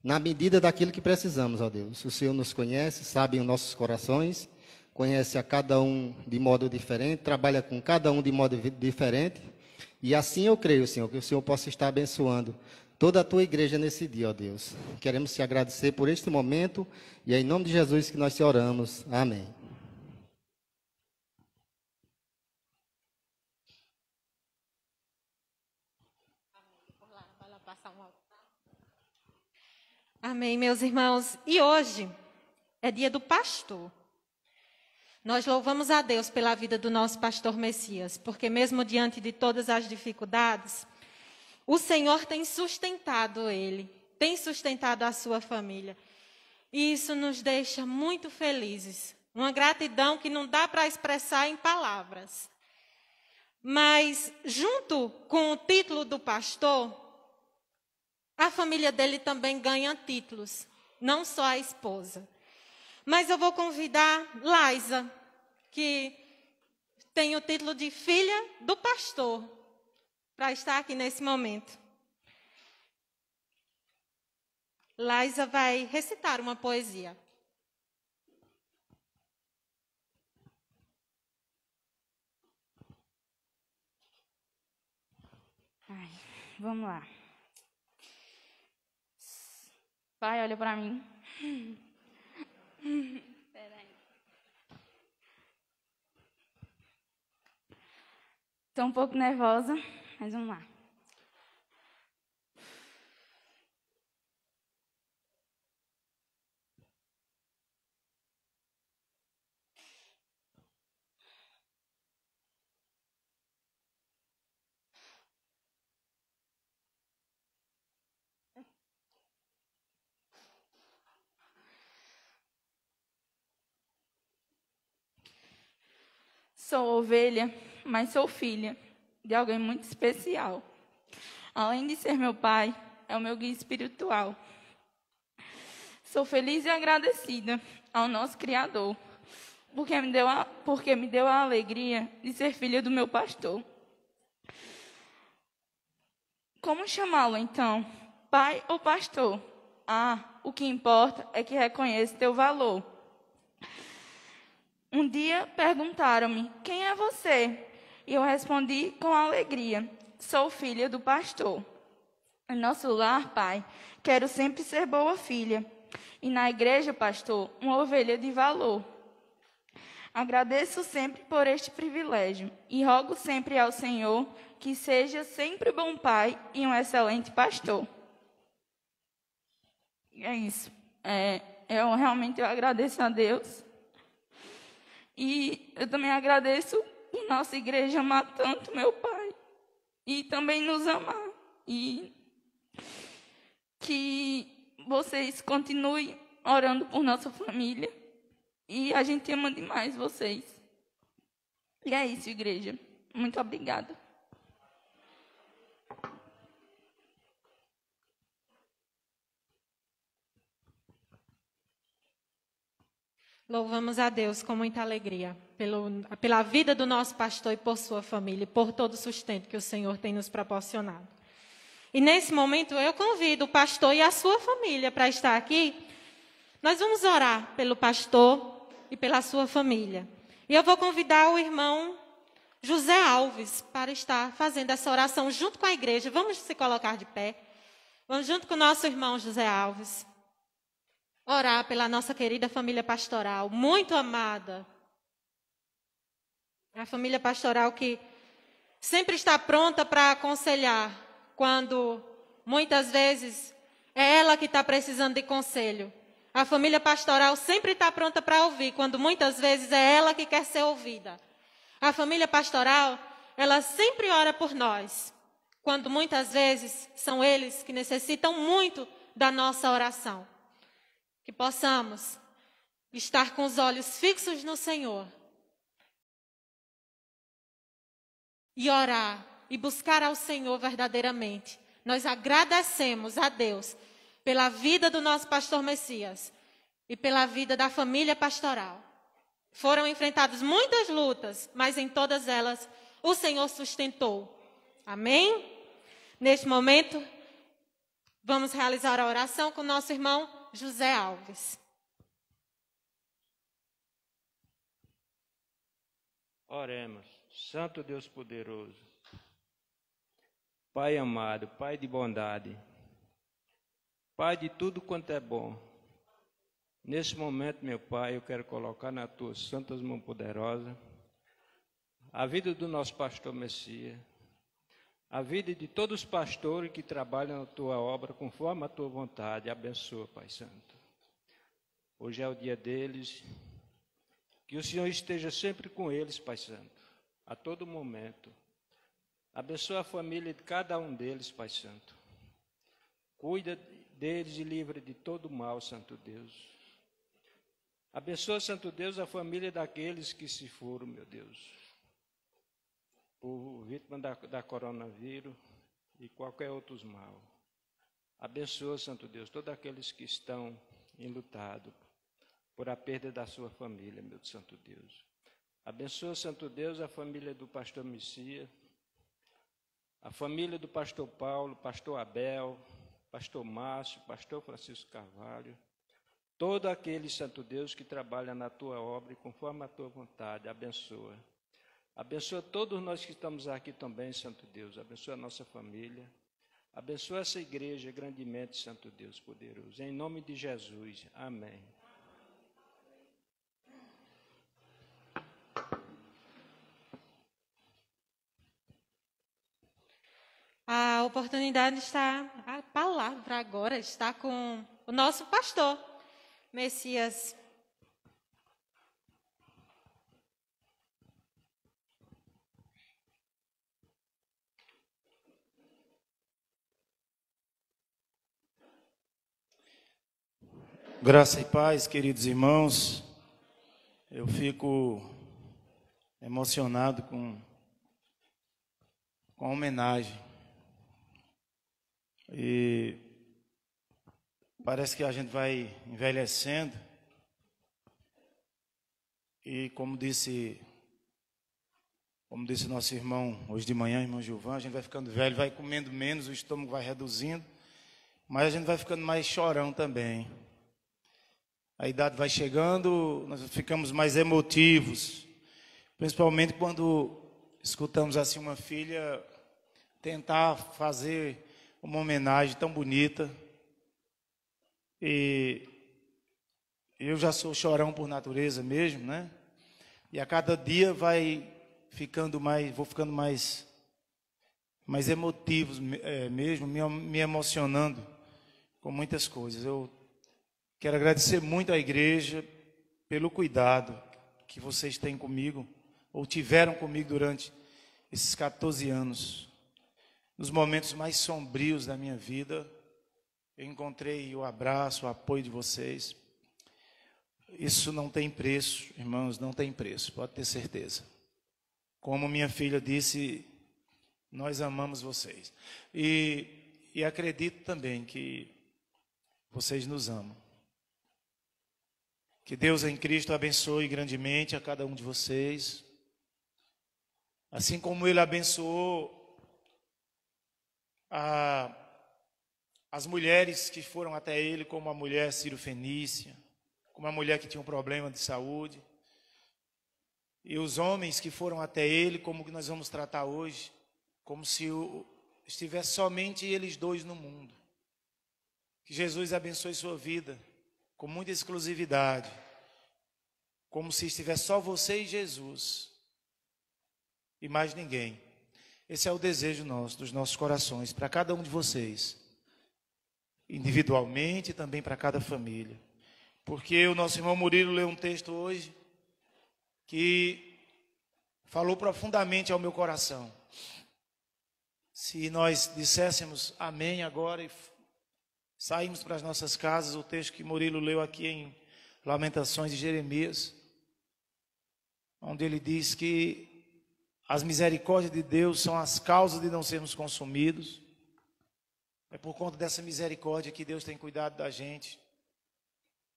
na medida daquilo que precisamos, ó Deus. O Senhor nos conhece, sabe os nossos corações, conhece a cada um de modo diferente, trabalha com cada um de modo diferente. E assim eu creio, Senhor, que o Senhor possa estar abençoando toda a tua igreja nesse dia, ó Deus. Queremos te agradecer por este momento e é em nome de Jesus que nós te oramos. Amém. Amém, meus irmãos. E hoje é dia do pastor. Nós louvamos a Deus pela vida do nosso pastor Messias, porque mesmo diante de todas as dificuldades, o Senhor tem sustentado ele, tem sustentado a sua família. E isso nos deixa muito felizes. Uma gratidão que não dá para expressar em palavras. Mas, junto com o título do pastor, a família dele também ganha títulos, não só a esposa. Mas eu vou convidar Laisa, que tem o título de filha do pastor, para estar aqui nesse momento. Laisa vai recitar uma poesia. Vamos lá. Pai, olha para mim. Espera aí. Estou um pouco nervosa, mas vamos lá. Sou ovelha, mas sou filha de alguém muito especial. Além de ser meu pai, é o meu guia espiritual. Sou feliz e agradecida ao nosso Criador, porque me deu a alegria de ser filha do meu pastor. Como chamá-lo, então? Pai ou pastor? O que importa é que reconheça teu valor. Um dia perguntaram-me, quem é você? E eu respondi com alegria, sou filha do pastor. Em nosso lar, pai, quero sempre ser boa filha. E na igreja, pastor, uma ovelha de valor. Agradeço sempre por este privilégio e rogo sempre ao Senhor que seja sempre bom pai e um excelente pastor. E é isso. Eu realmente agradeço a Deus. E eu também agradeço por nossa igreja amar tanto meu pai. E também nos amar. E que vocês continuem orando por nossa família. E a gente ama demais vocês. E é isso, igreja. Muito obrigada. Louvamos a Deus com muita alegria pela vida do nosso pastor e por sua família, e por todo o sustento que o Senhor tem nos proporcionado. E nesse momento eu convido o pastor e a sua família para estar aqui. Nós vamos orar pelo pastor e pela sua família. E eu vou convidar o irmão José Alves para estar fazendo essa oração junto com a igreja. Vamos se colocar de pé. Vamos junto com o nosso irmão José Alves orar pela nossa querida família pastoral, muito amada. A família pastoral que sempre está pronta para aconselhar, quando muitas vezes é ela que está precisando de conselho. A família pastoral sempre está pronta para ouvir, quando muitas vezes é ela que quer ser ouvida. A família pastoral, ela sempre ora por nós, quando muitas vezes são eles que necessitam muito da nossa oração. Que possamos estar com os olhos fixos no Senhor e orar e buscar ao Senhor verdadeiramente. Nós agradecemos a Deus pela vida do nosso pastor Messias e pela vida da família pastoral. Foram enfrentadas muitas lutas, mas em todas elas o Senhor sustentou. Amém? Neste momento, Vamos realizar a oração com nosso irmão José Alves. Oremos. Santo Deus poderoso, Pai amado, Pai de bondade, Pai de tudo quanto é bom, nesse momento, meu Pai, eu quero colocar nas tuas santas mãos poderosas a vida do nosso pastor Messias, a vida de todos os pastores que trabalham na tua obra conforme a tua vontade. Abençoa, Pai Santo. Hoje é o dia deles, que o Senhor esteja sempre com eles, Pai Santo, a todo momento. Abençoa a família de cada um deles, Pai Santo. Cuida deles e livra de todo mal, Santo Deus. Abençoa, Santo Deus, a família daqueles que se foram, meu Deus, por vítima da coronavírus e qualquer outro mal. Abençoa, Santo Deus, todos aqueles que estão enlutados por a perda da sua família, meu Santo Deus. Abençoa, Santo Deus, a família do pastor Messias, a família do pastor Paulo, pastor Abel, pastor Márcio, pastor Francisco Carvalho, todo aquele, Santo Deus, que trabalha na tua obra e conforme a tua vontade. Abençoa. Abençoa todos nós que estamos aqui também, Santo Deus. Abençoa a nossa família. Abençoa essa igreja grandemente, Santo Deus poderoso. Em nome de Jesus. Amém. A oportunidade está, a palavra agora está com o nosso pastor Messias. Graça e paz, queridos irmãos. Eu fico emocionado com a homenagem. E parece que a gente vai envelhecendo. E como disse nosso irmão hoje de manhã, irmão Gilvan, a gente vai ficando velho, vai comendo menos, o estômago vai reduzindo, mas a gente vai ficando mais chorão também. A idade vai chegando, nós ficamos mais emotivos, principalmente quando escutamos assim uma filha tentar fazer uma homenagem tão bonita. E eu já sou chorão por natureza mesmo, né? E a cada dia vou ficando mais emotivos mesmo, me emocionando com muitas coisas. Eu quero agradecer muito à igreja pelo cuidado que vocês têm comigo, ou tiveram comigo durante esses 14 anos. Nos momentos mais sombrios da minha vida, eu encontrei o abraço, o apoio de vocês. Isso não tem preço, irmãos, não tem preço, pode ter certeza. Como minha filha disse, nós amamos vocês. E acredito também que vocês nos amam. Que Deus em Cristo abençoe grandemente a cada um de vocês. Assim como Ele abençoou as mulheres que foram até Ele, como a mulher Ciro-Fenícia, como a mulher que tinha um problema de saúde. E os homens que foram até Ele, como que nós vamos tratar hoje, como se estivesse somente eles dois no mundo. Que Jesus abençoe sua vida com muita exclusividade, como se estivesse só você e Jesus, e mais ninguém. Esse é o desejo nosso, dos nossos corações, para cada um de vocês, individualmente e também para cada família. Porque o nosso irmão Murilo leu um texto hoje que falou profundamente ao meu coração. Se nós disséssemos amém agora e saímos para as nossas casas, o texto que Murilo leu aqui em Lamentações de Jeremias, onde ele diz que as misericórdias de Deus são as causas de não sermos consumidos. É por conta dessa misericórdia que Deus tem cuidado da gente,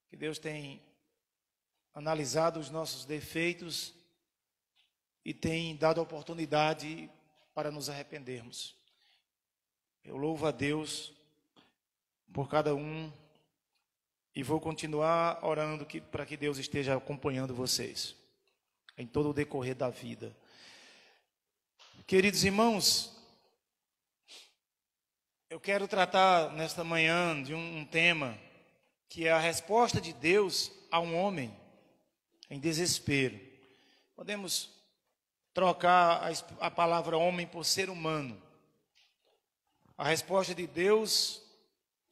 que Deus tem analisado os nossos defeitos e tem dado a oportunidade para nos arrependermos. Eu louvo a Deus por cada um e vou continuar orando para que Deus esteja acompanhando vocês em todo o decorrer da vida. Queridos irmãos, eu quero tratar nesta manhã de um tema que é a resposta de Deus a um homem em desespero. Podemos trocar a palavra homem por ser humano. A resposta de Deus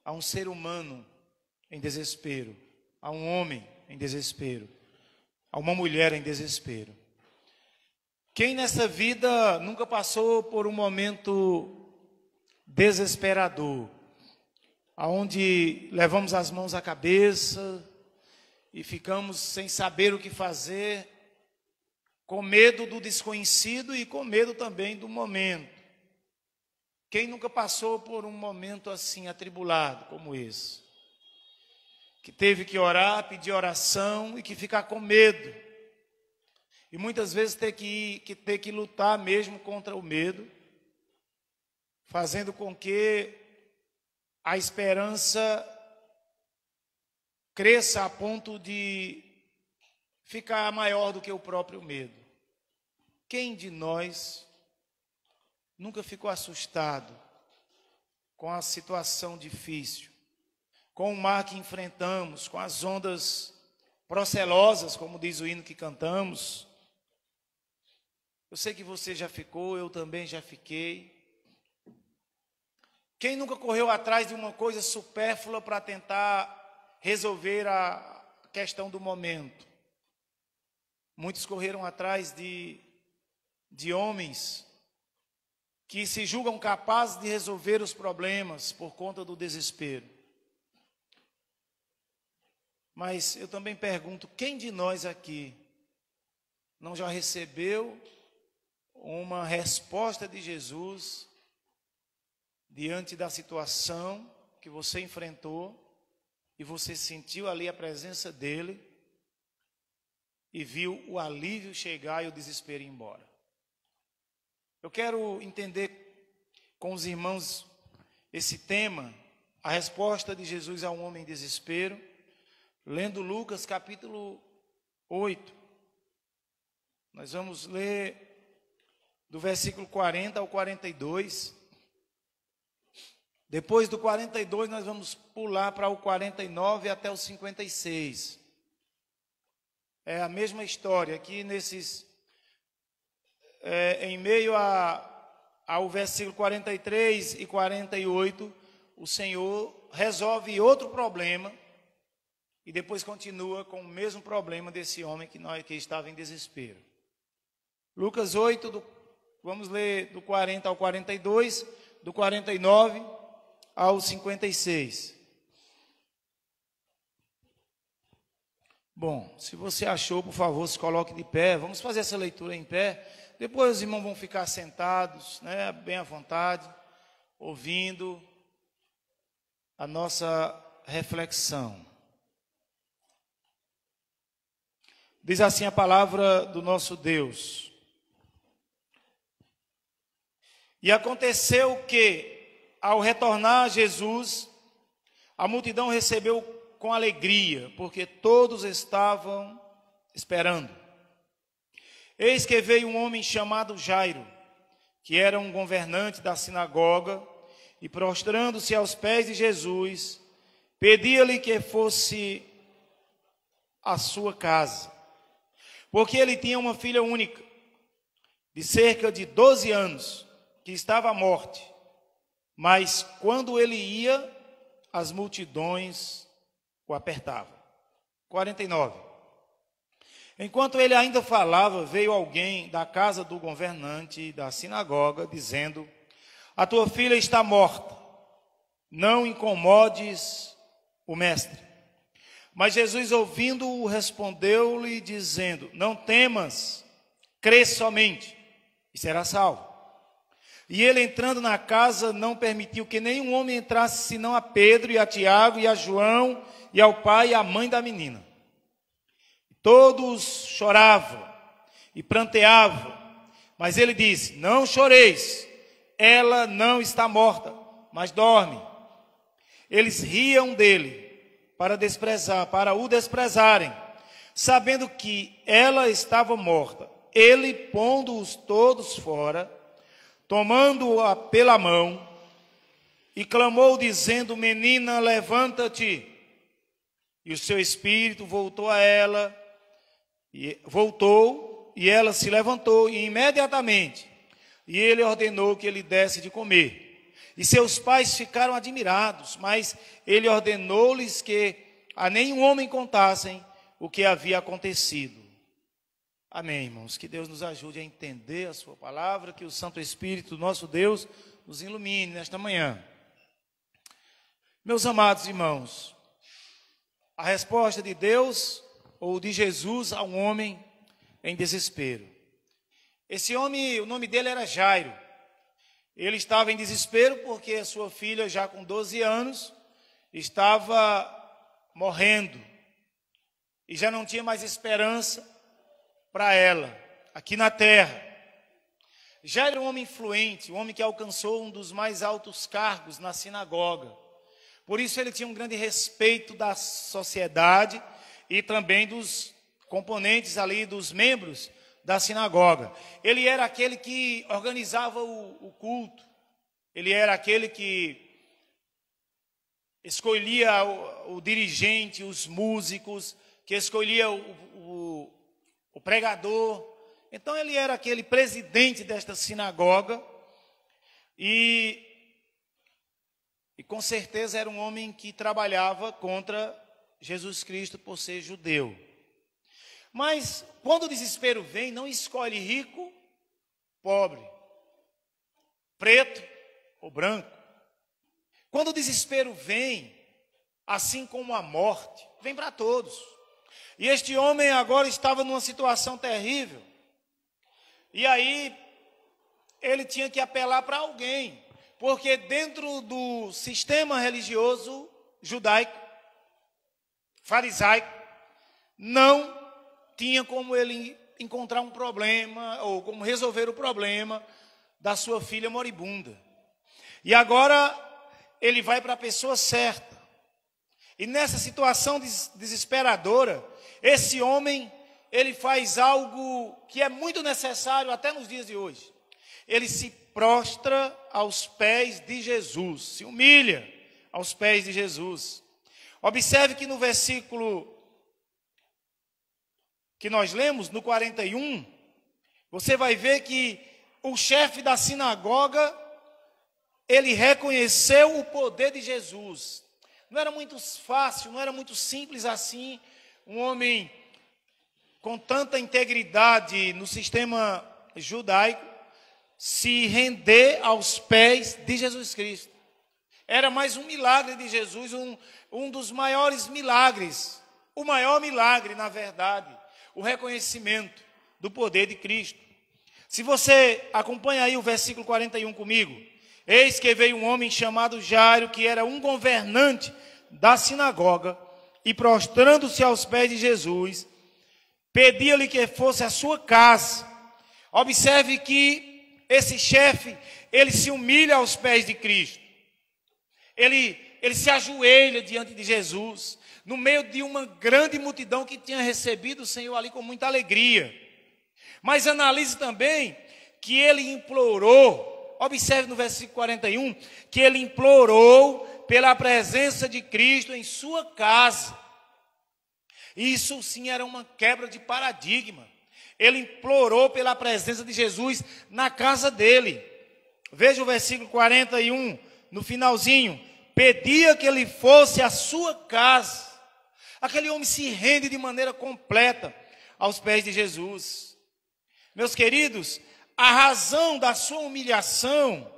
a um ser humano em desespero, a um homem em desespero, a uma mulher em desespero. Quem nessa vida nunca passou por um momento desesperador, aonde levamos as mãos à cabeça e ficamos sem saber o que fazer, com medo do desconhecido e com medo também do momento. Quem nunca passou por um momento assim atribulado como esse? Que teve que orar, pedir oração e que ficar com medo. E muitas vezes ter que lutar mesmo contra o medo, fazendo com que a esperança cresça a ponto de ficar maior do que o próprio medo. Quem de nós nunca ficou assustado com a situação difícil, com o mar que enfrentamos, com as ondas procelosas, como diz o hino que cantamos? Eu sei que você já ficou, eu também já fiquei. Quem nunca correu atrás de uma coisa supérflua para tentar resolver a questão do momento? Muitos correram atrás de homens que se julgam capazes de resolver os problemas por conta do desespero. Mas eu também pergunto, quem de nós aqui não já recebeu uma resposta de Jesus diante da situação que você enfrentou e você sentiu ali a presença dele e viu o alívio chegar e o desespero ir embora? Eu quero entender com os irmãos esse tema, a resposta de Jesus a um homem em desespero, lendo Lucas capítulo 8. Nós vamos ler do versículo 40 ao 42. Depois do 42, nós vamos pular para o 49 até o 56. É a mesma história aqui em meio ao versículo 43 e 48, o Senhor resolve outro problema e depois continua com o mesmo problema desse homem que estava em desespero. Lucas 8, vamos ler do 40 ao 42, do 49 ao 56. Bom, se você achou, por favor, se coloque de pé. Vamos fazer essa leitura em pé. Depois os irmãos vão ficar sentados, né, bem à vontade, ouvindo a nossa reflexão. Diz assim a palavra do nosso Deus. E aconteceu que, ao retornar Jesus, a multidão recebeu com alegria, porque todos estavam esperando. Eis que veio um homem chamado Jairo, que era um governante da sinagoga, e prostrando-se aos pés de Jesus, pedia-lhe que fosse à sua casa, porque ele tinha uma filha única, de cerca de 12 anos, que estava à morte. Mas quando ele ia, as multidões o apertavam. 49. Enquanto ele ainda falava, veio alguém da casa do governante da sinagoga, dizendo: a tua filha está morta, não incomodes o mestre. Mas Jesus, ouvindo-o, respondeu-lhe, dizendo: não temas, crê somente, e será salvo. E ele, entrando na casa, não permitiu que nenhum homem entrasse, senão a Pedro e a Tiago e a João e ao pai e à mãe da menina. Todos choravam e pranteavam, mas ele disse: não choreis, ela não está morta, mas dorme. eles riam dele para o desprezarem, sabendo que ela estava morta. Ele, pondo-os todos fora, tomando-a pela mão, e clamou, dizendo: menina, levanta-te. E o seu espírito voltou a ela, e ela se levantou, e imediatamente, e ele ordenou que ele desse de comer. E seus pais ficaram admirados, mas ele ordenou-lhes que a nenhum homem contassem o que havia acontecido. Amém, irmãos. Que Deus nos ajude a entender a sua palavra, que o Santo Espírito, nosso Deus, nos ilumine nesta manhã. Meus amados irmãos, a resposta de Deus ou de Jesus a um homem em desespero. Esse homem, o nome dele era Jairo. Ele estava em desespero porque a sua filha, já com 12 anos, estava morrendo. E já não tinha mais esperança para ela, aqui na terra. Jairo era um homem influente, um homem que alcançou um dos mais altos cargos na sinagoga. Por isso ele tinha um grande respeito da sociedade e também dos componentes ali, dos membros da sinagoga. Ele era aquele que organizava o culto. Ele era aquele que escolhia o dirigente, os músicos, que escolhia o pregador. Então ele era aquele presidente desta sinagoga e com certeza era um homem que trabalhava contra Jesus Cristo por ser judeu. Mas quando o desespero vem, não escolhe rico, pobre, preto ou branco. Quando o desespero vem, assim como a morte, vem para todos. E este homem agora estava numa situação terrível. E aí ele tinha que apelar para alguém, porque dentro do sistema religioso judaico, farisaico, não tinha como ele encontrar um problema, ou como resolver o problema da sua filha moribunda. E agora ele vai para a pessoa certa. E nessa situação desesperadora, esse homem, ele faz algo que é muito necessário até nos dias de hoje. Ele se prostra aos pés de Jesus, se humilha aos pés de Jesus. Observe que no versículo que nós lemos, no 41, você vai ver que o chefe da sinagoga, ele reconheceu o poder de Jesus. Não era muito fácil, não era muito simples assim, um homem com tanta integridade no sistema judaico se render aos pés de Jesus Cristo. Era mais um milagre de Jesus, um dos maiores milagres, o maior milagre, na verdade, o reconhecimento do poder de Cristo. Se você acompanha aí o versículo 41 comigo, eis que veio um homem chamado Jairo, que era um governante da sinagoga, e prostrando-se aos pés de Jesus, pedia-lhe que fosse à sua casa. Observe que esse chefe, ele se humilha aos pés de Cristo. Ele se ajoelha diante de Jesus, no meio de uma grande multidão que tinha recebido o Senhor ali com muita alegria. Mas analise também que ele implorou, observe no versículo 41, que ele implorou pela presença de Cristo em sua casa. Isso sim era uma quebra de paradigma. Ele implorou pela presença de Jesus na casa dele. Veja o versículo 41, no finalzinho. Pedia que ele fosse à sua casa. Aquele homem se rende de maneira completa aos pés de Jesus. Meus queridos, a razão da sua humilhação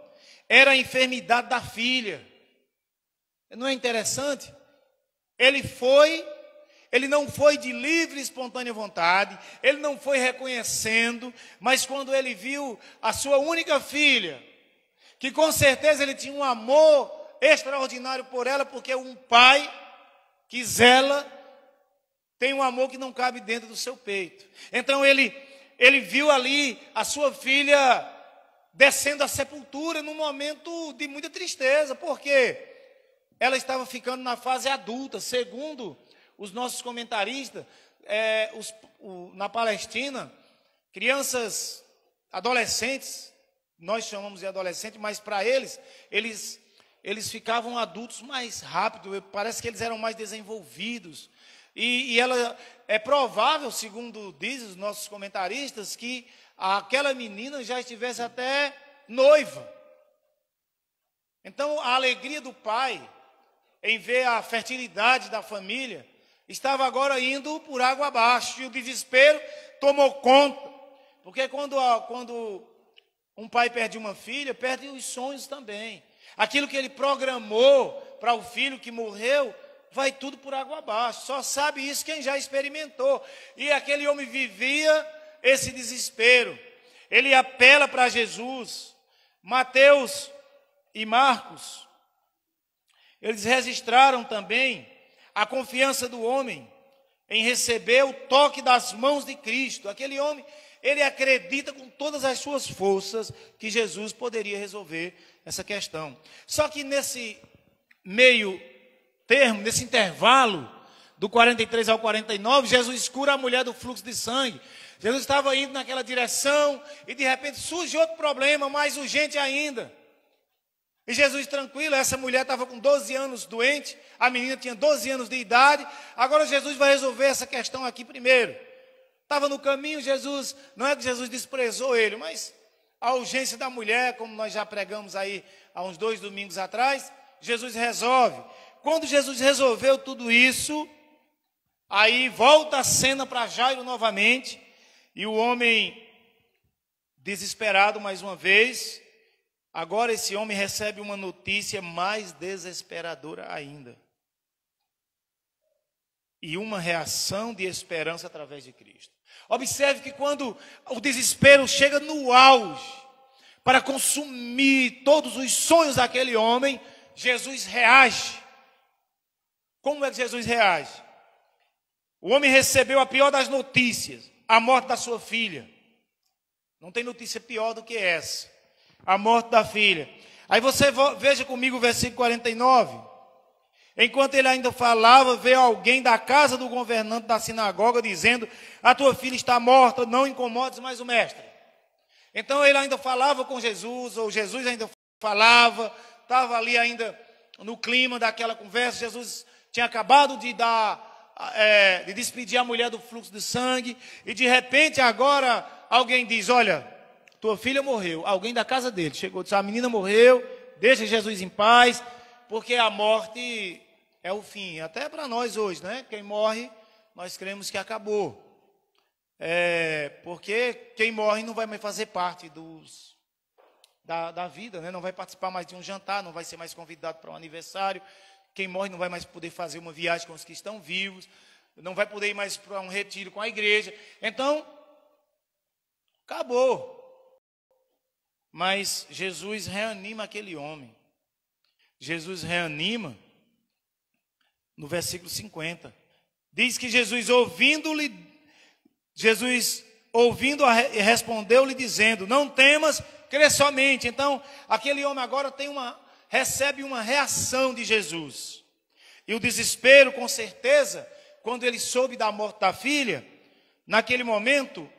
era a enfermidade da filha. Não é interessante? Ele não foi de livre e espontânea vontade, ele não foi reconhecendo, mas quando ele viu a sua única filha, que com certeza ele tinha um amor extraordinário por ela, porque um pai que zela tem um amor que não cabe dentro do seu peito. Então ele viu ali a sua filha descendo à sepultura num momento de muita tristeza. Por quê? ela estava ficando na fase adulta. Segundo os nossos comentaristas, na Palestina, crianças, adolescentes, nós chamamos de adolescente, mas para eles ficavam adultos mais rápido, parece que eles eram mais desenvolvidos. E ela, é provável, segundo dizem os nossos comentaristas, que aquela menina já estivesse até noiva. Então, a alegria do pai em ver a fertilidade da família estava agora indo por água abaixo, e o desespero tomou conta. Porque quando um pai perde uma filha, perde os sonhos também. Aquilo que ele programou para o filho que morreu, vai tudo por água abaixo. Só sabe isso quem já experimentou. E aquele homem vivia esse desespero. Ele apela para Jesus. Mateus e Marcos, eles registraram também a confiança do homem em receber o toque das mãos de Cristo. Aquele homem, ele acredita com todas as suas forças que Jesus poderia resolver essa questão. Só que nesse meio termo, nesse intervalo, do 43 ao 49, Jesus cura a mulher do fluxo de sangue. Jesus estava indo naquela direção e de repente surge outro problema, mais urgente ainda. E Jesus tranquilo, essa mulher estava com 12 anos doente, a menina tinha 12 anos de idade. Agora Jesus vai resolver essa questão aqui primeiro. Estava no caminho, Jesus, não é que Jesus desprezou ele, mas a urgência da mulher, como nós já pregamos aí há uns 2 domingos atrás, Jesus resolve. Quando Jesus resolveu tudo isso, aí volta a cena para Jairo novamente, e o homem desesperado mais uma vez. Agora esse homem recebe uma notícia mais desesperadora ainda. E uma reação de esperança através de Cristo. Observe que quando o desespero chega no auge, para consumir todos os sonhos daquele homem, Jesus reage. Como é que Jesus reage? O homem recebeu a pior das notícias, a morte da sua filha. Não tem notícia pior do que essa. A morte da filha. Aí você veja comigo o versículo 49. Enquanto ele ainda falava, veio alguém da casa do governante da sinagoga dizendo: a tua filha está morta, não incomodes mais o mestre. Então ele ainda falava com Jesus, ou Jesus ainda falava, estava ali ainda no clima daquela conversa. Jesus tinha acabado de despedir a mulher do fluxo de sangue, e de repente agora alguém diz: olha, tua filha morreu. Alguém da casa dele chegou e disse: a menina morreu, deixa Jesus em paz, porque a morte é o fim. Até para nós hoje, né? Quem morre, nós cremos que acabou. Porque quem morre não vai mais fazer parte da vida, né? Não vai participar mais de um jantar, não vai ser mais convidado para um aniversário. Quem morre não vai mais poder fazer uma viagem com os que estão vivos, não vai poder ir mais para um retiro com a igreja. Então, acabou. Mas Jesus reanima aquele homem. Jesus reanima no versículo 50. Diz que Jesus ouvindo, respondeu-lhe dizendo: não temas, crê somente. Então, aquele homem agora recebe uma reação de Jesus. E o desespero, com certeza, quando ele soube da morte da filha, naquele momento,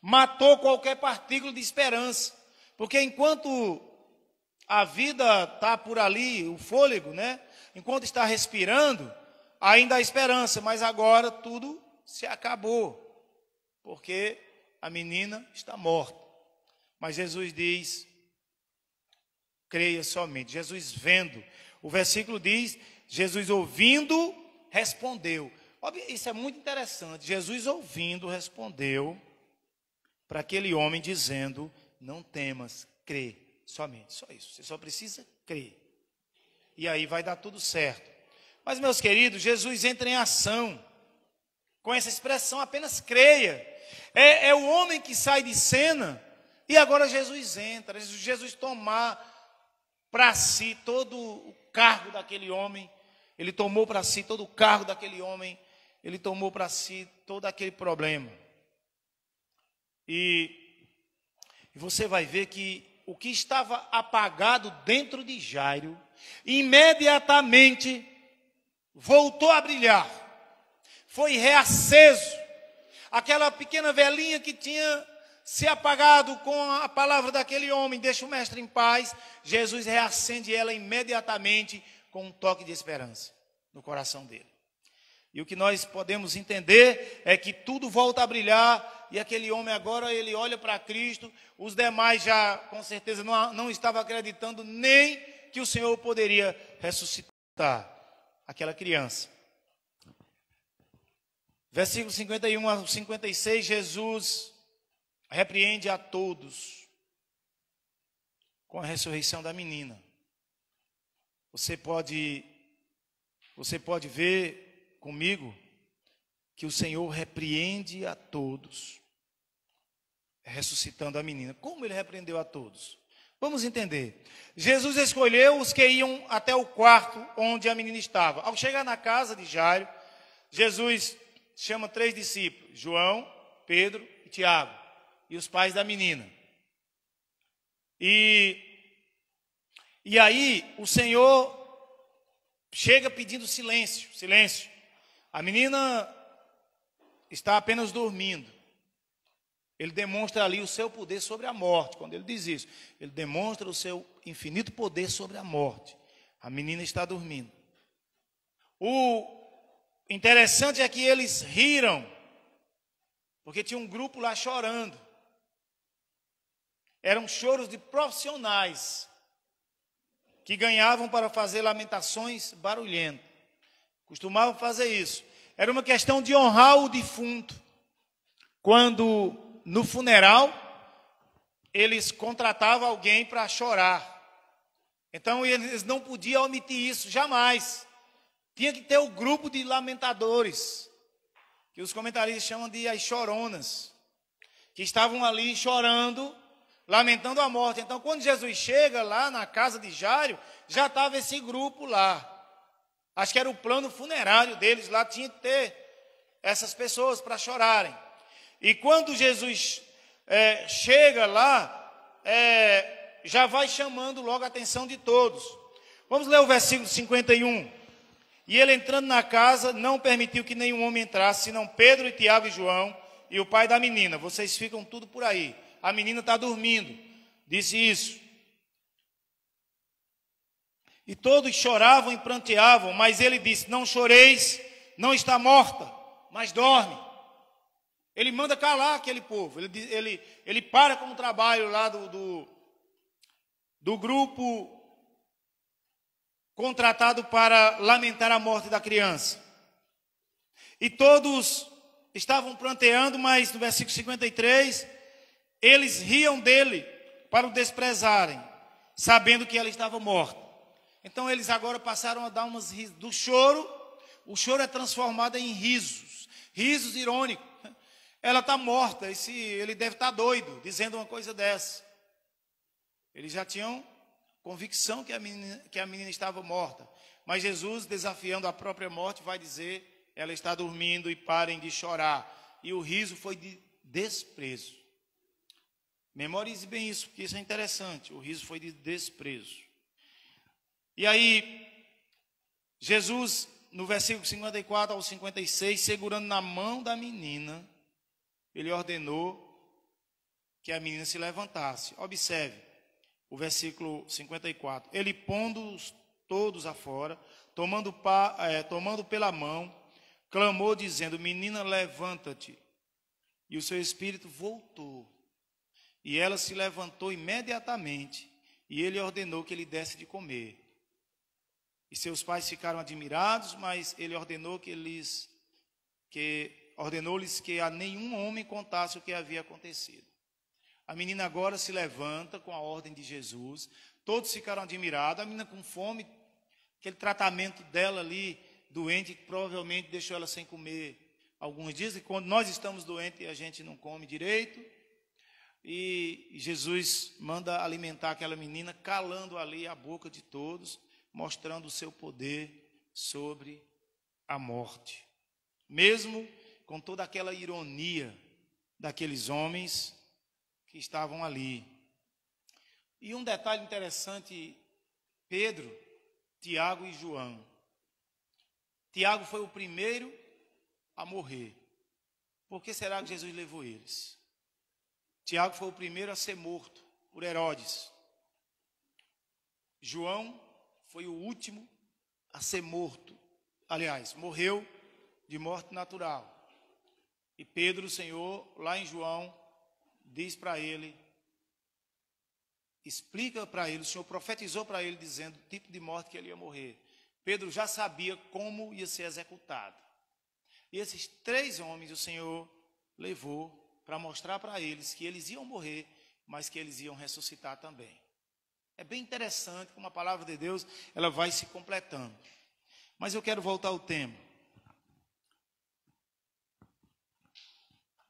matou qualquer partícula de esperança. Porque enquanto a vida está por ali, o fôlego, né? Enquanto está respirando, ainda há esperança. Mas agora tudo se acabou. Porque a menina está morta. Mas Jesus diz: creia somente. Jesus vendo. O versículo diz: Jesus ouvindo, respondeu. Isso é muito interessante. Jesus ouvindo, respondeu para aquele homem dizendo: não temas, crê somente. Só isso. Você só precisa crer. E aí vai dar tudo certo. Mas, meus queridos, Jesus entra em ação. Com essa expressão, apenas creia. É o homem que sai de cena. E agora Jesus entra. Jesus tomar para si todo o cargo daquele homem. Ele tomou para si todo o cargo daquele homem. Ele tomou para si todo aquele problema. E você vai ver que o que estava apagado dentro de Jairo, imediatamente voltou a brilhar. Foi reaceso. Aquela pequena velinha que tinha se apagado com a palavra daquele homem, deixa o mestre em paz, Jesus reacende ela imediatamente com um toque de esperança no coração dele. E o que nós podemos entender é que tudo volta a brilhar, e aquele homem agora, ele olha para Cristo, os demais já, com certeza, não estavam acreditando nem que o Senhor poderia ressuscitar aquela criança. Versículo 51 a 56, Jesus repreende a todos com a ressurreição da menina. Você pode ver comigo que o Senhor repreende a todos, ressuscitando a menina. Como ele repreendeu a todos? Vamos entender. Jesus escolheu os que iam até o quarto onde a menina estava. Ao chegar na casa de Jairo, Jesus chama 3 discípulos, João, Pedro e Tiago, e os pais da menina. E aí o Senhor chega pedindo silêncio, silêncio. A menina está apenas dormindo. Ele demonstra ali o seu poder sobre a morte. Quando ele diz isso, ele demonstra o seu infinito poder sobre a morte. A menina está dormindo. O interessante é que eles riram, porque tinha um grupo lá chorando. Eram choros de profissionais que ganhavam para fazer lamentações barulhentas. Costumavam fazer isso. Era uma questão de honrar o defunto. Quando no funeral eles contratavam alguém para chorar. Então eles não podiam omitir isso jamais. Tinha que ter o grupo de lamentadores, que os comentaristas chamam de as choronas, que estavam ali chorando, lamentando a morte. Então, quando Jesus chega lá na casa de Jairo, já estava esse grupo lá. Acho que era o plano funerário deles, lá tinha que ter essas pessoas para chorarem. E quando Jesus chega lá, já vai chamando logo a atenção de todos. Vamos ler o versículo 51. E ele, entrando na casa, não permitiu que nenhum homem entrasse, senão Pedro, e Tiago e João, e o pai da menina. Vocês ficam tudo por aí. A menina está dormindo. Disse isso. E todos choravam e pranteavam, mas ele disse: não choreis, não está morta, mas dorme. Ele manda calar aquele povo. Ele para com o trabalho lá do grupo contratado para lamentar a morte da criança. E todos estavam pranteando, mas no versículo 53, eles riam dele para o desprezarem, sabendo que ela estava morta. Então eles agora passaram a dar umas risadas. Do choro, o choro é transformado em risos. Risos irônicos. Ela está morta, ele deve estar doido, dizendo uma coisa dessa. Eles já tinham convicção que a menina estava morta. Mas Jesus, desafiando a própria morte, vai dizer: ela está dormindo e parem de chorar. E o riso foi de desprezo. Memorize bem isso, porque isso é interessante. O riso foi de desprezo. E aí, Jesus, no versículo 54 ao 56, segurando na mão da menina, ele ordenou que a menina se levantasse. Observe o versículo 54. Ele, pondo-os todos afora, tomando pela mão, clamou dizendo: menina, levanta-te. E o seu espírito voltou. E ela se levantou imediatamente, e ele ordenou que lhe desse de comer. E seus pais ficaram admirados, mas ele ordenou-lhes que a nenhum homem contasse o que havia acontecido. A menina agora se levanta com a ordem de Jesus. Todos ficaram admirados. A menina com fome, aquele tratamento dela ali, doente, que provavelmente deixou ela sem comer alguns dias. E quando nós estamos doentes, a gente não come direito. E Jesus manda alimentar aquela menina, calando ali a boca de todos, mostrando o seu poder sobre a morte. Mesmo com toda aquela ironia daqueles homens que estavam ali. E um detalhe interessante, Pedro, Tiago e João. Tiago foi o primeiro a morrer. Por que será que Jesus levou eles? Tiago foi o primeiro a ser morto por Herodes. João foi o último a ser morto. Aliás, morreu de morte natural. E Pedro, o Senhor, lá em João, diz para ele, explica para ele, o Senhor profetizou para ele, dizendo o tipo de morte que ele ia morrer. Pedro já sabia como ia ser executado. E esses 3 homens o Senhor levou para mostrar para eles que eles iam morrer, mas que eles iam ressuscitar também. É bem interessante como a palavra de Deus ela vai se completando. Mas eu quero voltar ao tema.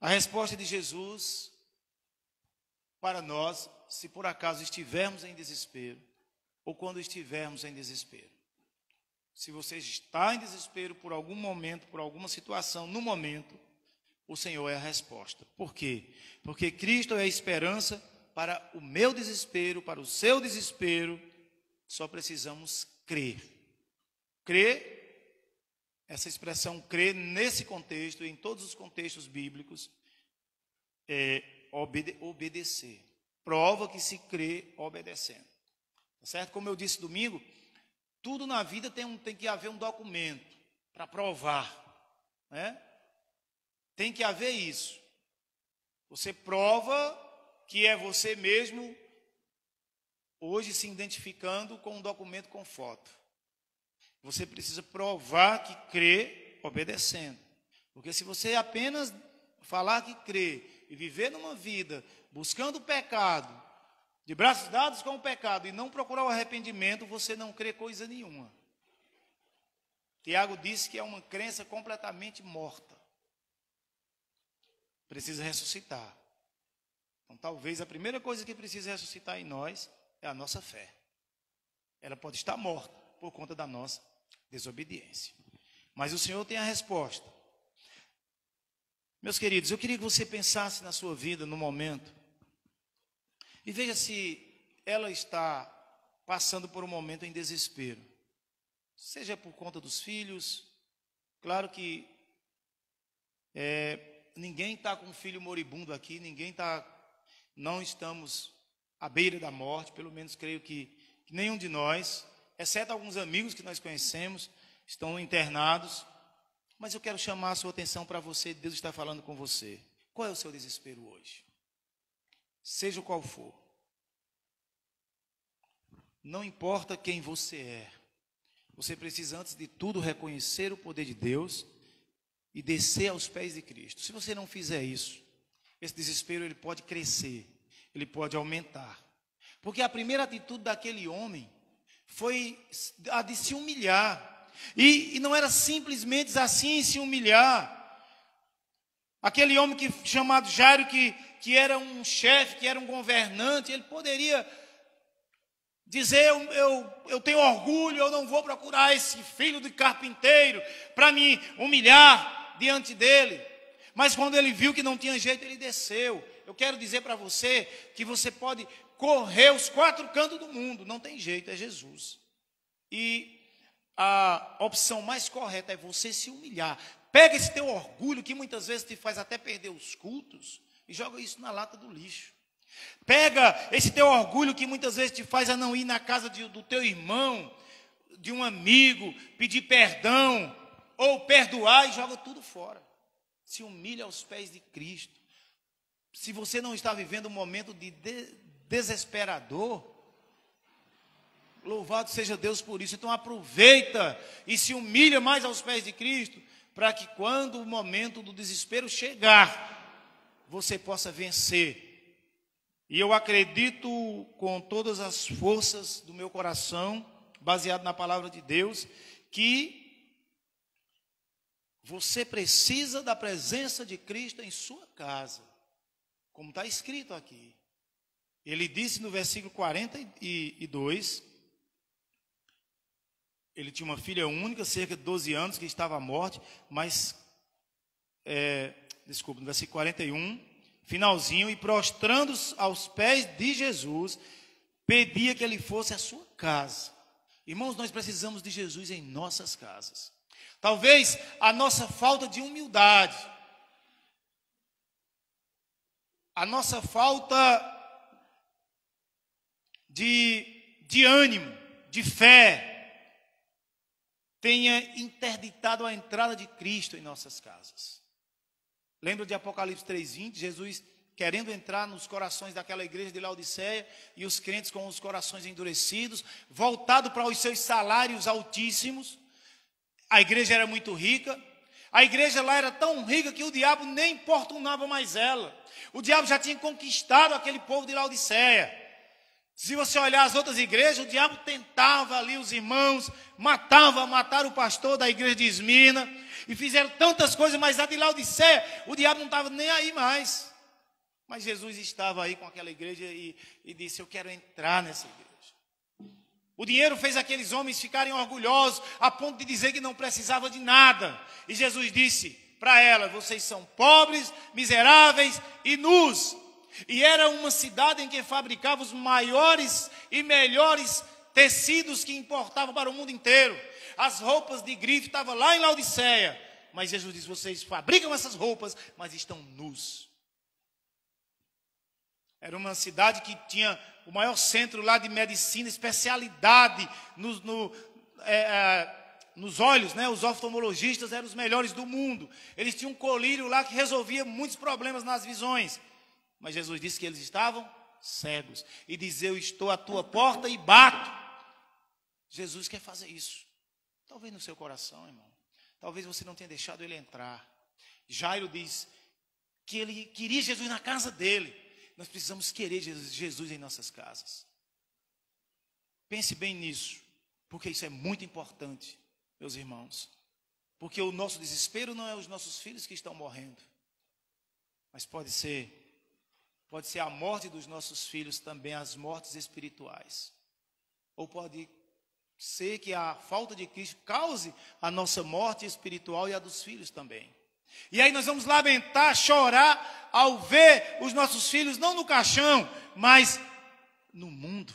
A resposta de Jesus para nós, se por acaso estivermos em desespero, ou quando estivermos em desespero. Se você está em desespero por algum momento, por alguma situação, no momento, o Senhor é a resposta. Por quê? Porque Cristo é a esperança para o meu desespero, para o seu desespero. Só precisamos crer. Crer, essa expressão crer nesse contexto, em todos os contextos bíblicos, é obedecer. Prova que se crê obedecendo. Tá certo? Como eu disse domingo, tudo na vida tem que haver um documento para provar, né? Tem que haver isso. Você prova que é você mesmo, hoje se identificando com um documento com foto. Você precisa provar que crê obedecendo. Porque se você apenas falar que crê e viver numa vida buscando o pecado, de braços dados com o pecado e não procurar o arrependimento, você não crê coisa nenhuma. Tiago disse que é uma crença completamente morta. Precisa ressuscitar. Então, talvez a primeira coisa que precisa ressuscitar em nós é a nossa fé. Ela pode estar morta por conta da nossa desobediência. Mas o Senhor tem a resposta. Meus queridos, eu queria que você pensasse na sua vida no momento e veja se ela está passando por um momento em desespero. Seja por conta dos filhos. Claro que ninguém está com um filho moribundo aqui, não estamos à beira da morte, pelo menos creio que nenhum de nós, exceto alguns amigos que nós conhecemos, estão internados. Mas eu quero chamar a sua atenção para você, Deus está falando com você. Qual é o seu desespero hoje? Seja qual for. Não importa quem você é. Você precisa, antes de tudo, reconhecer o poder de Deus e descer aos pés de Cristo. Se você não fizer isso, esse desespero ele pode crescer, ele pode aumentar. Porque a primeira atitude daquele homem foi a de se humilhar. E não era simplesmente assim se humilhar. Aquele homem chamado Jairo, que era um chefe, que era um governante, ele poderia dizer, eu tenho orgulho, eu não vou procurar esse filho de carpinteiro para me humilhar diante dele. Mas quando ele viu que não tinha jeito, ele desceu. Eu quero dizer para você que você pode correr os 4 cantos do mundo, não tem jeito, é Jesus. E a opção mais correta é você se humilhar. Pega esse teu orgulho, que muitas vezes te faz até perder os cultos, e joga isso na lata do lixo. Pega esse teu orgulho, que muitas vezes te faz a não ir na casa do teu irmão, de um amigo, pedir perdão, ou perdoar, e joga tudo fora. Se humilha aos pés de Cristo. Se você não está vivendo um momento de desesperador, louvado seja Deus por isso. Então aproveita e se humilha mais aos pés de Cristo, para que quando o momento do desespero chegar, você possa vencer. E eu acredito com todas as forças do meu coração, baseado na palavra de Deus, que você precisa da presença de Cristo em sua casa, como está escrito aqui. Ele disse no versículo 42, ele tinha uma filha única, cerca de 12 anos, que estava à morte, mas, no versículo 41, finalzinho, e prostrando-se aos pés de Jesus, pedia que ele fosse à sua casa. Irmãos, nós precisamos de Jesus em nossas casas. Talvez a nossa falta de humildade, a nossa falta de ânimo, de fé, tenha interditado a entrada de Cristo em nossas casas. Lembra de Apocalipse 3:20, Jesus querendo entrar nos corações daquela igreja de Laodiceia, e os crentes com os corações endurecidos, voltado para os seus salários altíssimos. A igreja era muito rica, a igreja lá era tão rica que o diabo nem importunava mais ela. O diabo já tinha conquistado aquele povo de Laodiceia. Se você olhar as outras igrejas, o diabo tentava ali os irmãos, mataram o pastor da igreja de Esmirna, e fizeram tantas coisas, mas a de Laodiceia, o diabo não estava nem aí mais. Mas Jesus estava aí com aquela igreja e disse: eu quero entrar nessa igreja. O dinheiro fez aqueles homens ficarem orgulhosos, a ponto de dizer que não precisava de nada. E Jesus disse para ela: vocês são pobres, miseráveis e nus. E era uma cidade em que fabricava os maiores e melhores tecidos que importavam para o mundo inteiro. As roupas de grife estavam lá em Laodiceia. Mas Jesus disse: vocês fabricam essas roupas, mas estão nus. Era uma cidade que tinha o maior centro lá de medicina, especialidade nos olhos, né? Os oftalmologistas eram os melhores do mundo. Eles tinham um colírio lá que resolvia muitos problemas nas visões. Mas Jesus disse que eles estavam cegos. E diz: eu estou à tua porta e bato. Jesus quer fazer isso. Talvez no seu coração, irmão. Talvez você não tenha deixado ele entrar. Jairo diz que ele queria Jesus na casa dele. Nós precisamos querer Jesus em nossas casas. Pense bem nisso, porque isso é muito importante, meus irmãos. Porque o nosso desespero não é os nossos filhos que estão morrendo, mas pode ser a morte dos nossos filhos também, as mortes espirituais. Ou pode ser que a falta de Cristo cause a nossa morte espiritual e a dos filhos também. E aí nós vamos lamentar, chorar ao ver os nossos filhos não no caixão, mas no mundo,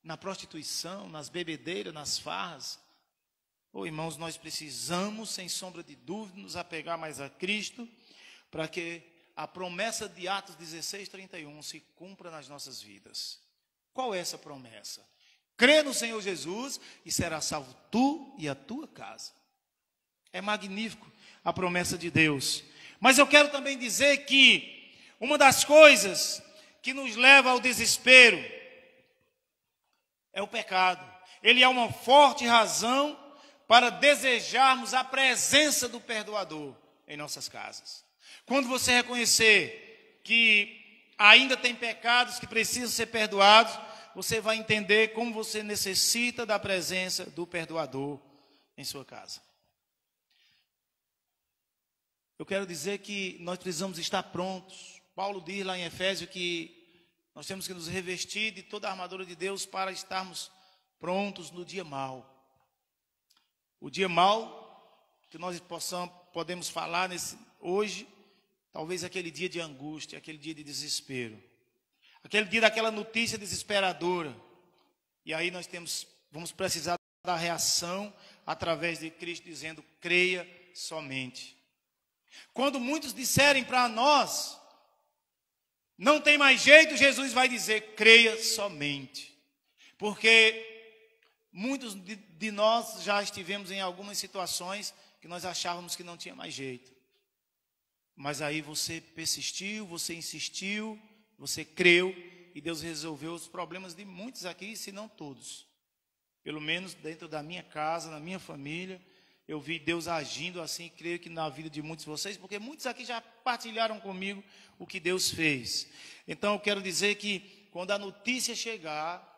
na prostituição, nas bebedeiras, nas farras. Irmãos, nós precisamos, sem sombra de dúvida, nos apegar mais a Cristo, para que a promessa de Atos 16:31 se cumpra nas nossas vidas. Qual é essa promessa? Crê no Senhor Jesus e será salvo tu e a tua casa. É magnífico a promessa de Deus. Mas eu quero também dizer que uma das coisas que nos leva ao desespero é o pecado. Ele é uma forte razão para desejarmos a presença do perdoador em nossas casas. Quando você reconhecer que ainda tem pecados que precisam ser perdoados, você vai entender como você necessita da presença do perdoador em sua casa. Eu quero dizer que nós precisamos estar prontos. Paulo diz lá em Efésios que nós temos que nos revestir de toda a armadura de Deus para estarmos prontos no dia mau. O dia mau que nós podemos falar hoje, talvez aquele dia de angústia, aquele dia de desespero, aquele dia daquela notícia desesperadora. E aí nós vamos precisar da reação através de Cristo dizendo: creia somente. Quando muitos disserem para nós, não tem mais jeito, Jesus vai dizer: creia somente. Porque muitos de nós já estivemos em algumas situações que nós achávamos que não tinha mais jeito. Mas aí você persistiu, você insistiu, você creu, e Deus resolveu os problemas de muitos aqui, se não todos. Pelo menos dentro da minha casa, na minha família, eu vi Deus agindo assim, creio que na vida de muitos de vocês, porque muitos aqui já partilharam comigo o que Deus fez. Então eu quero dizer que quando a notícia chegar,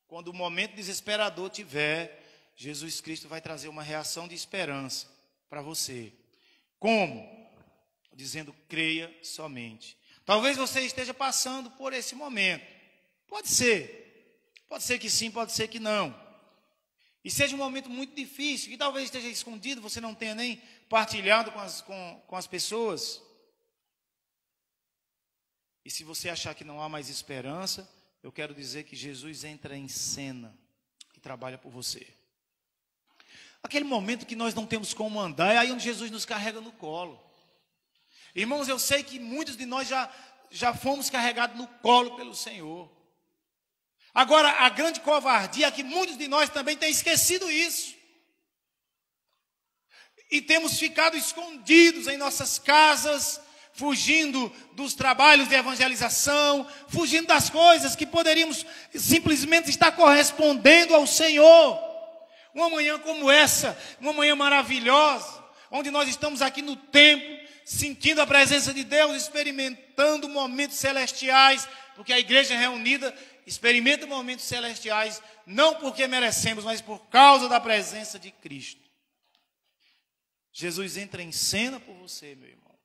quando o momento desesperador tiver, Jesus Cristo vai trazer uma reação de esperança para você. Como? Dizendo: creia somente. Talvez você esteja passando por esse momento. Pode ser que sim, pode ser que não. E seja um momento muito difícil, que talvez esteja escondido, você não tenha nem partilhado com as pessoas. E se você achar que não há mais esperança, eu quero dizer que Jesus entra em cena e trabalha por você. Aquele momento que nós não temos como andar, é aí onde Jesus nos carrega no colo. Irmãos, eu sei que muitos de nós já fomos carregados no colo pelo Senhor. Agora, a grande covardia é que muitos de nós também têm esquecido isso. E temos ficado escondidos em nossas casas, fugindo dos trabalhos de evangelização, fugindo das coisas que poderíamos simplesmente estar correspondendo ao Senhor. Uma manhã como essa, uma manhã maravilhosa, onde nós estamos aqui no templo, sentindo a presença de Deus, experimentando momentos celestiais, porque a igreja reunida experimenta momentos celestiais, não porque merecemos, mas por causa da presença de Cristo. Jesus entra em cena por você, meu irmão.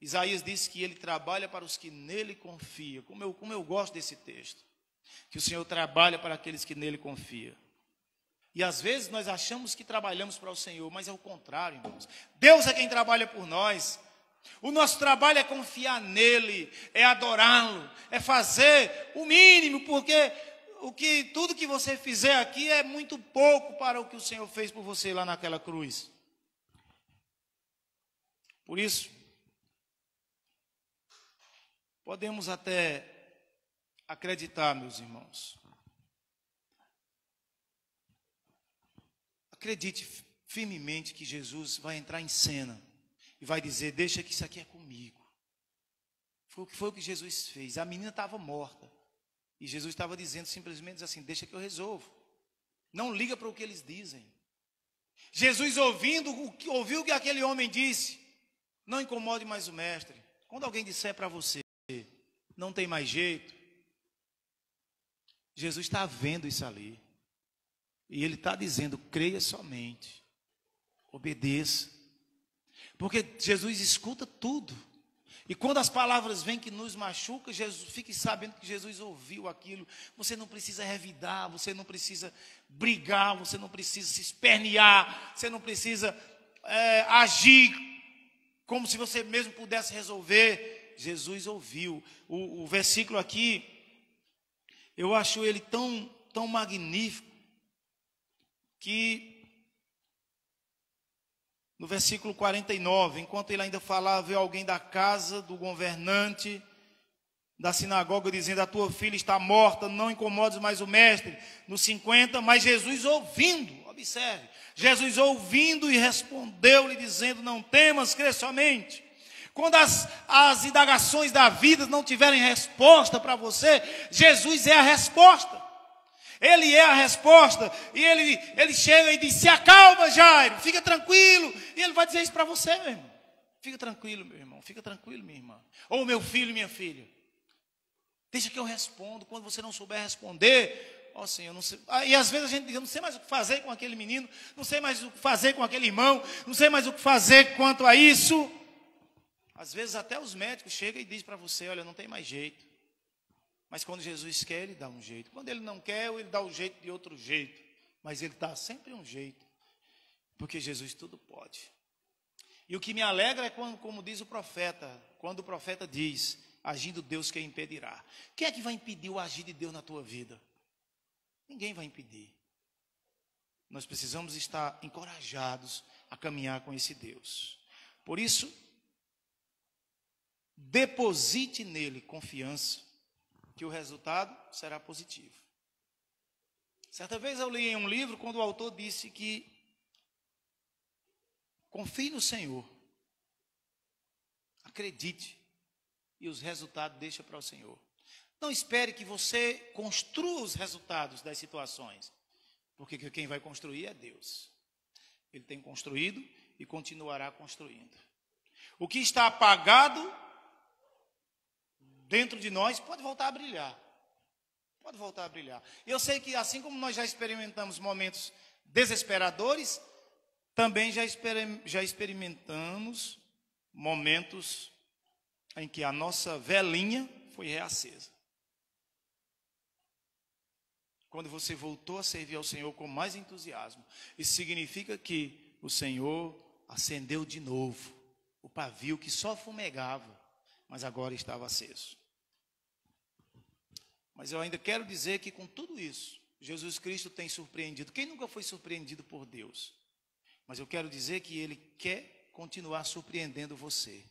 Isaías disse que ele trabalha para os que nele confiam. Como eu gosto desse texto. Que o Senhor trabalha para aqueles que nele confiam. E às vezes nós achamos que trabalhamos para o Senhor, mas é o contrário, irmãos. Deus é quem trabalha por nós. O nosso trabalho é confiar nele, é adorá-lo, é fazer o mínimo, porque tudo que você fizer aqui é muito pouco para o que o Senhor fez por você lá naquela cruz. Por isso, podemos até acreditar, meus irmãos. Acredite firmemente que Jesus vai entrar em cena e vai dizer, deixa que isso aqui é comigo. Foi o que Jesus fez. A menina estava morta. E Jesus estava dizendo simplesmente assim, deixa que eu resolvo. Não liga para o que eles dizem. Jesus ouviu o que aquele homem disse. Não incomode mais o mestre. Quando alguém disser para você, não tem mais jeito, Jesus está vendo isso ali. E ele está dizendo, creia somente. Obedeça. Porque Jesus escuta tudo. E quando as palavras vêm que nos machucam, Jesus, fique sabendo que Jesus ouviu aquilo. Você não precisa revidar, você não precisa brigar, você não precisa se espernear, você não precisa agir como se você mesmo pudesse resolver. Jesus ouviu. O versículo aqui, eu acho ele tão magnífico, que no versículo 49, enquanto ele ainda falava, veio alguém da casa do governante da sinagoga dizendo, a tua filha está morta, não incomodes mais o mestre. No 50, mas Jesus ouvindo, observe, Jesus ouvindo e respondeu-lhe dizendo, não temas, crê somente. Quando as indagações da vida não tiverem resposta para você, Jesus é a resposta. Ele é a resposta. E ele chega e diz, se acalma, Jairo, fica tranquilo. E ele vai dizer isso para você, meu irmão. Fica tranquilo, meu irmão, fica tranquilo, minha irmã. Ou meu filho, minha filha. Deixa que eu respondo. Quando você não souber responder, ó Senhor, não sei. E às vezes a gente diz, eu não sei mais o que fazer com aquele menino, não sei mais o que fazer com aquele irmão, não sei mais o que fazer quanto a isso. Às vezes até os médicos chegam e dizem para você, olha, não tem mais jeito. Mas quando Jesus quer, ele dá um jeito. Quando ele não quer, ele dá um jeito de outro jeito. Mas ele dá sempre um jeito. Porque Jesus tudo pode. E o que me alegra é quando, como diz o profeta, quando o profeta diz, agindo Deus, quem impedirá? Quem é que vai impedir o agir de Deus na tua vida? Ninguém vai impedir. Nós precisamos estar encorajados a caminhar com esse Deus. Por isso, deposite nele confiança, que o resultado será positivo. Certa vez eu li em um livro, quando o autor disse que confie no Senhor, acredite, e os resultados deixa para o Senhor. Não espere que você construa os resultados das situações, porque quem vai construir é Deus. Ele tem construído e continuará construindo. O que está apagado dentro de nós pode voltar a brilhar. Pode voltar a brilhar. Eu sei que assim como nós já experimentamos momentos desesperadores, também já experimentamos momentos em que a nossa velinha foi reacesa. Quando você voltou a servir ao Senhor com mais entusiasmo, isso significa que o Senhor acendeu de novo o pavio que só fumegava, mas agora estava aceso. Mas eu ainda quero dizer que com tudo isso, Jesus Cristo tem surpreendido. Quem nunca foi surpreendido por Deus? Mas eu quero dizer que Ele quer continuar surpreendendo você.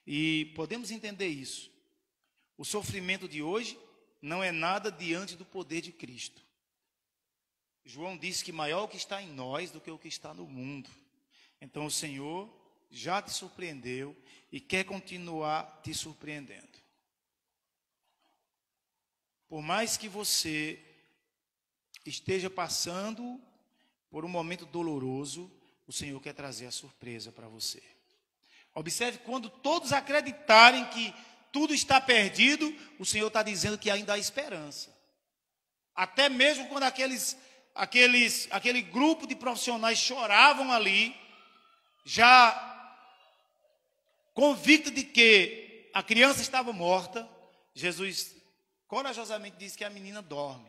E podemos entender isso. O sofrimento de hoje não é nada diante do poder de Cristo. João disse que maior é o que está em nós do que o que está no mundo. Então o Senhor já te surpreendeu e quer continuar te surpreendendo. Por mais que você esteja passando por um momento doloroso, o Senhor quer trazer a surpresa para você. Observe, quando todos acreditarem que tudo está perdido, o Senhor está dizendo que ainda há esperança. Até mesmo quando aquele grupo de profissionais choravam ali, já convicto de que a criança estava morta, Jesus corajosamente disse que a menina dorme.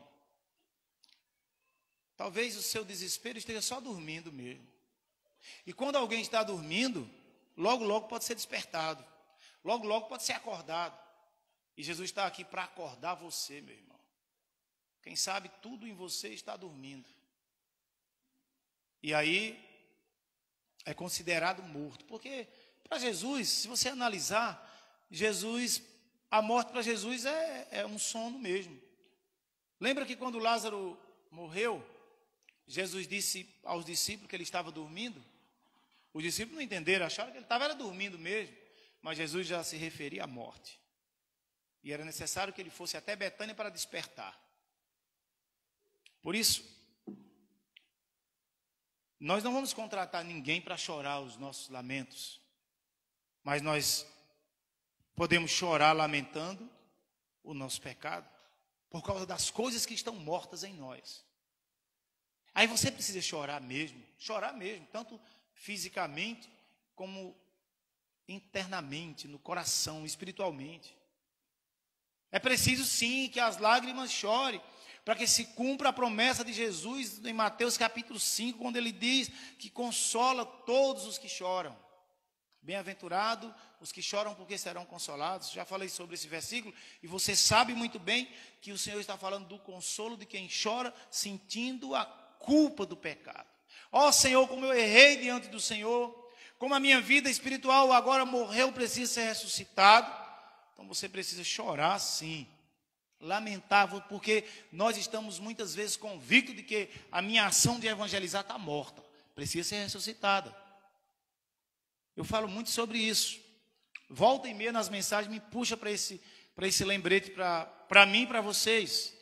Talvez o seu desespero esteja só dormindo mesmo. E quando alguém está dormindo, logo, logo pode ser despertado. Logo, logo pode ser acordado. E Jesus está aqui para acordar você, meu irmão. Quem sabe tudo em você está dormindo. E aí é considerado morto. Porque para Jesus, se você analisar, a morte para Jesus é um sono mesmo. Lembra que quando Lázaro morreu, Jesus disse aos discípulos que ele estava dormindo? Os discípulos não entenderam, acharam que ele estava dormindo mesmo. Mas Jesus já se referia à morte. E era necessário que ele fosse até Betânia para despertar. Por isso, nós não vamos contratar ninguém para chorar os nossos lamentos. Mas nós podemos chorar lamentando o nosso pecado, por causa das coisas que estão mortas em nós. Aí você precisa chorar mesmo, tanto fisicamente como internamente, no coração, espiritualmente. É preciso sim que as lágrimas chorem, para que se cumpra a promessa de Jesus em Mateus capítulo 5, quando ele diz que consola todos os que choram. Bem-aventurado os que choram, porque serão consolados. Já falei sobre esse versículo, e você sabe muito bem que o Senhor está falando do consolo de quem chora, sentindo a culpa do pecado. Ó Senhor, como eu errei diante do Senhor, como a minha vida espiritual agora morreu, precisa ser ressuscitado. Então você precisa chorar sim, lamentar, porque nós estamos muitas vezes convictos de que a minha ação de evangelizar está morta, precisa ser ressuscitada. Eu falo muito sobre isso. Volta e meia nas mensagens me puxa para esse lembrete para mim e para vocês.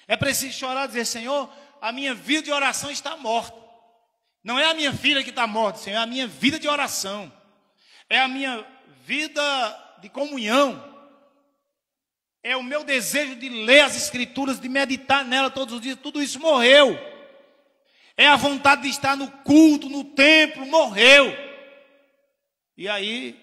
É preciso chorar e dizer: Senhor, a minha vida de oração está morta. Não é a minha filha que está morta, Senhor, é a minha vida de oração. É a minha vida de comunhão. É o meu desejo de ler as Escrituras, de meditar nela todos os dias. Tudo isso morreu. É a vontade de estar no culto, no templo, morreu. E aí,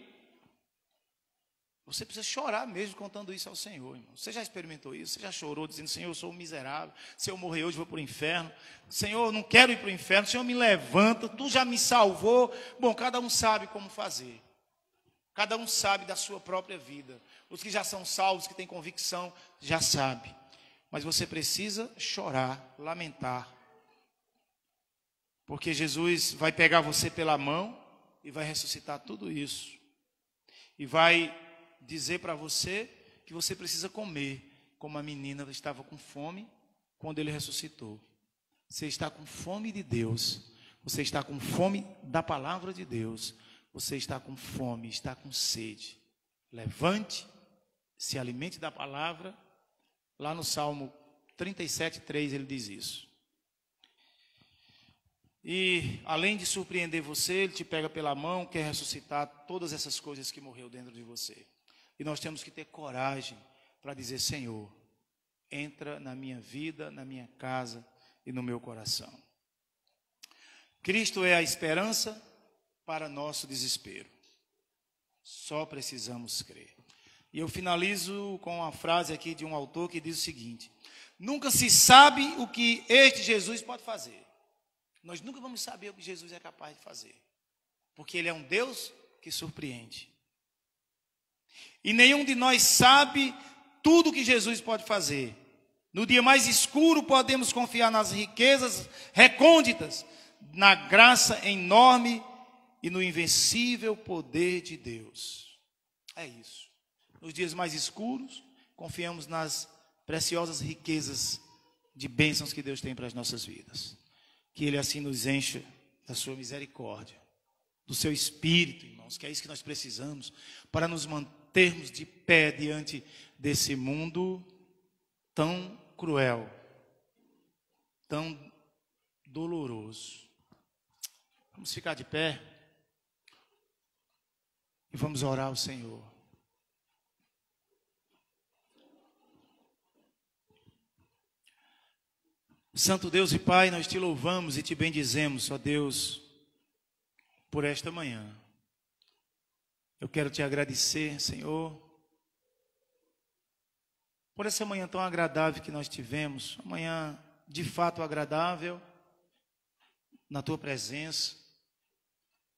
você precisa chorar mesmo contando isso ao Senhor, irmão. Você já experimentou isso? Você já chorou dizendo: Senhor, eu sou um miserável. Se eu morrer hoje, vou para o inferno. Senhor, eu não quero ir para o inferno. Senhor, me levanta. Tu já me salvou. Bom, cada um sabe como fazer. Cada um sabe da sua própria vida. Os que já são salvos, que têm convicção, já sabem. Mas você precisa chorar, lamentar. Porque Jesus vai pegar você pela mão e vai ressuscitar tudo isso. E vai dizer para você que você precisa comer, como a menina estava com fome quando ele ressuscitou. Você está com fome de Deus. Você está com fome da palavra de Deus. Você está com fome, está com sede. Levante, se alimente da palavra. Lá no Salmo 37:3 ele diz isso. E além de surpreender você, ele te pega pela mão, quer ressuscitar todas essas coisas que morreu dentro de você. E nós temos que ter coragem para dizer: Senhor, entra na minha vida, na minha casa e no meu coração. Cristo é a esperança para nosso desespero. Só precisamos crer. E eu finalizo com uma frase aqui de um autor que diz o seguinte: nunca se sabe o que este Jesus pode fazer. Nós nunca vamos saber o que Jesus é capaz de fazer, porque Ele é um Deus que surpreende. E nenhum de nós sabe tudo que Jesus pode fazer. No dia mais escuro, podemos confiar nas riquezas recônditas, na graça enorme e no invencível poder de Deus. É isso. Nos dias mais escuros, confiamos nas preciosas riquezas de bênçãos que Deus tem para as nossas vidas. Que Ele assim nos encha da sua misericórdia, do seu Espírito, irmãos, que é isso que nós precisamos para nos mantermos de pé diante desse mundo tão cruel, tão doloroso. Vamos ficar de pé e vamos orar ao Senhor. Santo Deus e Pai, nós te louvamos e te bendizemos, ó Deus, por esta manhã. Eu quero te agradecer, Senhor, por essa manhã tão agradável que nós tivemos, uma manhã de fato agradável, na tua presença.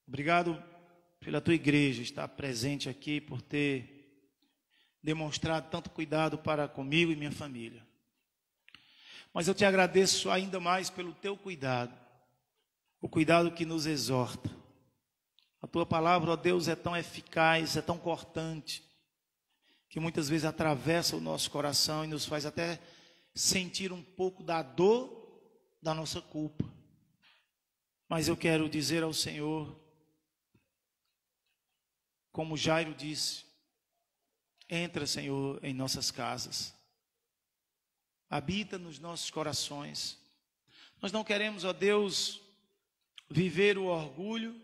Obrigado pela tua igreja estar presente aqui, por ter demonstrado tanto cuidado para comigo e minha família. Mas eu te agradeço ainda mais pelo teu cuidado, o cuidado que nos exorta. A tua palavra, ó Deus, é tão eficaz, é tão cortante, que muitas vezes atravessa o nosso coração e nos faz até sentir um pouco da dor da nossa culpa. Mas eu quero dizer ao Senhor, como Jairo disse, entra, Senhor, em nossas casas. Habita nos nossos corações. Nós não queremos, ó Deus, viver o orgulho.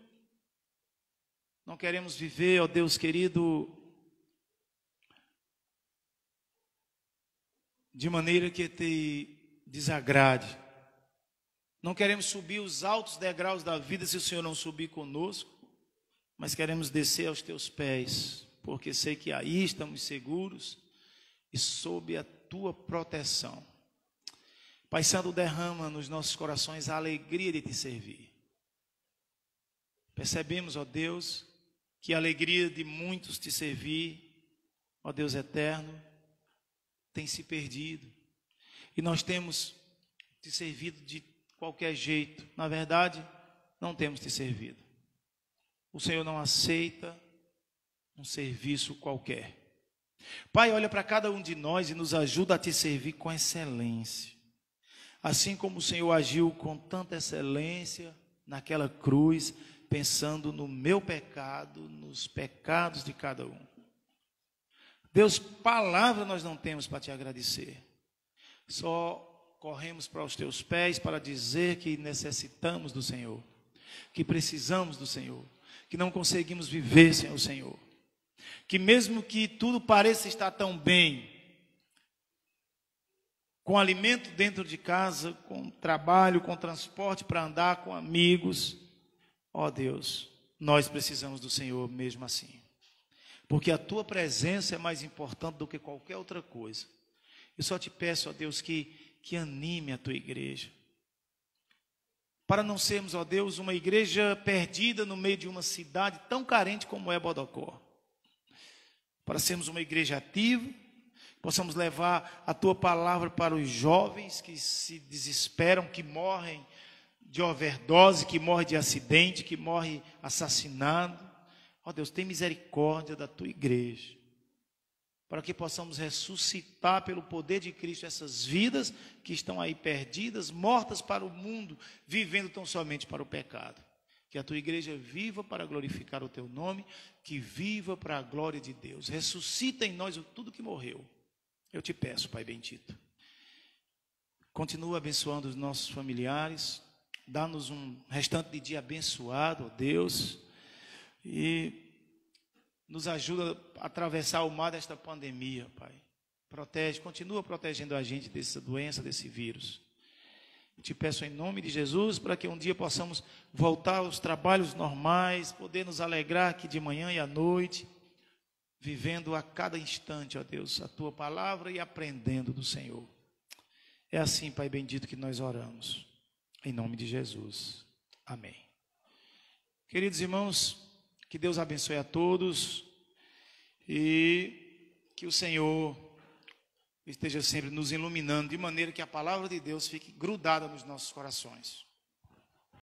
Não queremos viver, ó Deus querido, de maneira que te desagrade. Não queremos subir os altos degraus da vida se o Senhor não subir conosco, mas queremos descer aos teus pés, porque sei que aí estamos seguros e sob a tua proteção. Pai Santo, derrama nos nossos corações a alegria de te servir. Percebemos, ó Deus, que a alegria de muitos te servir, ó Deus eterno, tem se perdido. E nós temos te servido de qualquer jeito. Na verdade, não temos te servido. O Senhor não aceita um serviço qualquer. Pai, olha para cada um de nós e nos ajuda a te servir com excelência. Assim como o Senhor agiu com tanta excelência naquela cruz, pensando no meu pecado, nos pecados de cada um. Deus, palavra nós não temos para te agradecer. Só corremos para os teus pés para dizer que necessitamos do Senhor, que precisamos do Senhor, que não conseguimos viver sem o Senhor. Que mesmo que tudo pareça estar tão bem, com alimento dentro de casa, com trabalho, com transporte para andar, com amigos, ó Deus, nós precisamos do Senhor mesmo assim. Porque a tua presença é mais importante do que qualquer outra coisa. Eu só te peço, ó Deus, que anime a tua igreja. Para não sermos, ó Deus, uma igreja perdida no meio de uma cidade tão carente como é Bodocó. Para sermos uma igreja ativa, possamos levar a tua palavra para os jovens que se desesperam, que morrem de overdose, que morrem de acidente, que morrem assassinado. Ó Deus, tem misericórdia da tua igreja, para que possamos ressuscitar pelo poder de Cristo essas vidas que estão aí perdidas, mortas para o mundo, vivendo tão somente para o pecado. Que a tua igreja viva para glorificar o teu nome, que viva para a glória de Deus. Ressuscita em nós tudo que morreu. Eu te peço, Pai bendito. Continua abençoando os nossos familiares. Dá-nos um restante de dia abençoado, ó Deus. E nos ajuda a atravessar o mar desta pandemia, Pai. Protege, continua protegendo a gente dessa doença, desse vírus. Eu te peço em nome de Jesus, para que um dia possamos voltar aos trabalhos normais, poder nos alegrar aqui de manhã e à noite, vivendo a cada instante, ó Deus, a tua palavra e aprendendo do Senhor. É assim, Pai bendito, que nós oramos. Em nome de Jesus. Amém. Queridos irmãos, que Deus abençoe a todos e que o Senhor esteja sempre nos iluminando, de maneira que a palavra de Deus fique grudada nos nossos corações.